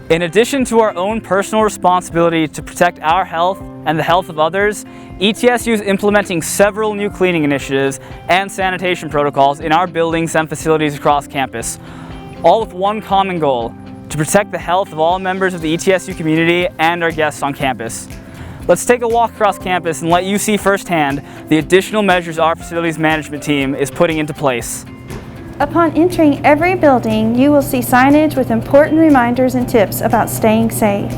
In addition to our own personal responsibility to protect our health and the health of others, ETSU is implementing several new cleaning initiatives and sanitation protocols in our buildings and facilities across campus, all with one common goal: to protect the health of all members of the ETSU community and our guests on campus. Let's take a walk across campus and let you see firsthand the additional measures our facilities management team is putting into place. Upon entering every building, you will see signage with important reminders and tips about staying safe.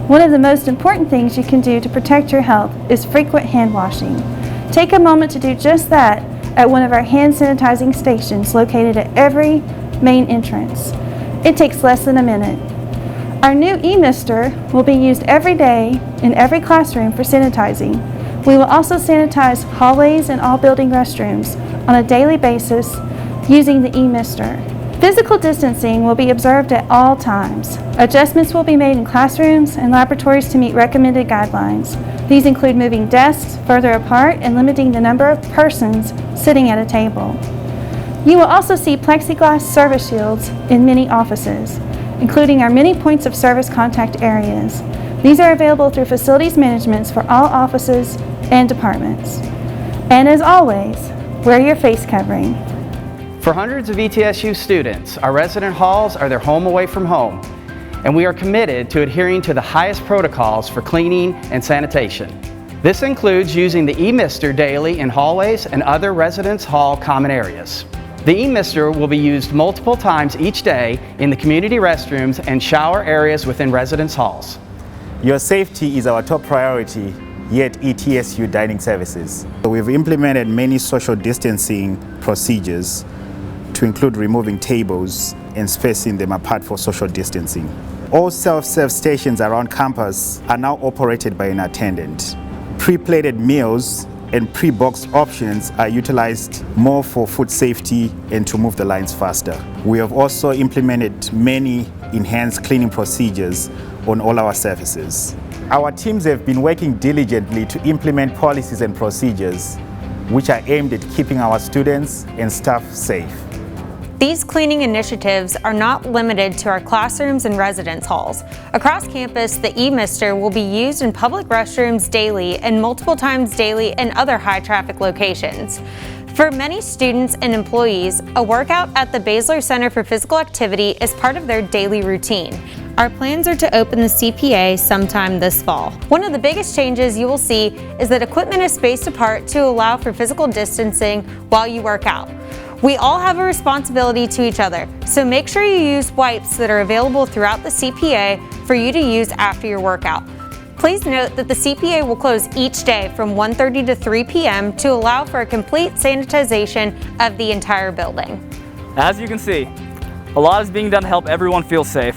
One of the most important things you can do to protect your health is frequent hand washing. Take a moment to do just that at one of our hand sanitizing stations located at every main entrance. It takes less than a minute. Our new e-mister will be used every day in every classroom for sanitizing. We will also sanitize hallways and all building restrooms on a daily basis using the e-mister. Physical distancing will be observed at all times. Adjustments will be made in classrooms and laboratories to meet recommended guidelines. These include moving desks further apart and limiting the number of persons sitting at a table. You will also see plexiglass service shields in many offices, including our many points of service contact areas. These are available through facilities management for all offices and departments. And as always, wear your face covering. For hundreds of ETSU students, our resident halls are their home away from home, and we are committed to adhering to the highest protocols for cleaning and sanitation. This includes using the e-mister daily in hallways and other residence hall common areas. The e-mister will be used multiple times each day in the community restrooms and shower areas within residence halls. Your safety is our top priority here at ETSU Dining Services. We've implemented many social distancing procedures to include removing tables and spacing them apart for social distancing. All self-serve stations around campus are now operated by an attendant. Pre-plated meals and pre-boxed options are utilized more for food safety and to move the lines faster. We have also implemented many enhanced cleaning procedures on all our surfaces. Our teams have been working diligently to implement policies and procedures which are aimed at keeping our students and staff safe. These cleaning initiatives are not limited to our classrooms and residence halls. Across campus, the e-mister will be used in public restrooms daily and multiple times daily in other high-traffic locations. For many students and employees, a workout at the Baszler Center for Physical Activity is part of their daily routine. Our plans are to open the CPA sometime this fall. One of the biggest changes you will see is that equipment is spaced apart to allow for physical distancing while you work out. We all have a responsibility to each other, so make sure you use wipes that are available throughout the CPA for you to use after your workout. Please note that the CPA will close each day from 1:30 to 3 p.m. to allow for a complete sanitization of the entire building. As you can see, a lot is being done to help everyone feel safe.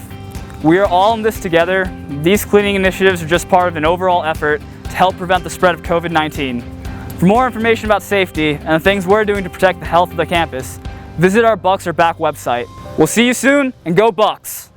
We are all in this together. These cleaning initiatives are just part of an overall effort to help prevent the spread of COVID-19. For more information about safety and the things we're doing to protect the health of the campus, visit our Bucks or Back website. We'll see you soon, and go Bucks!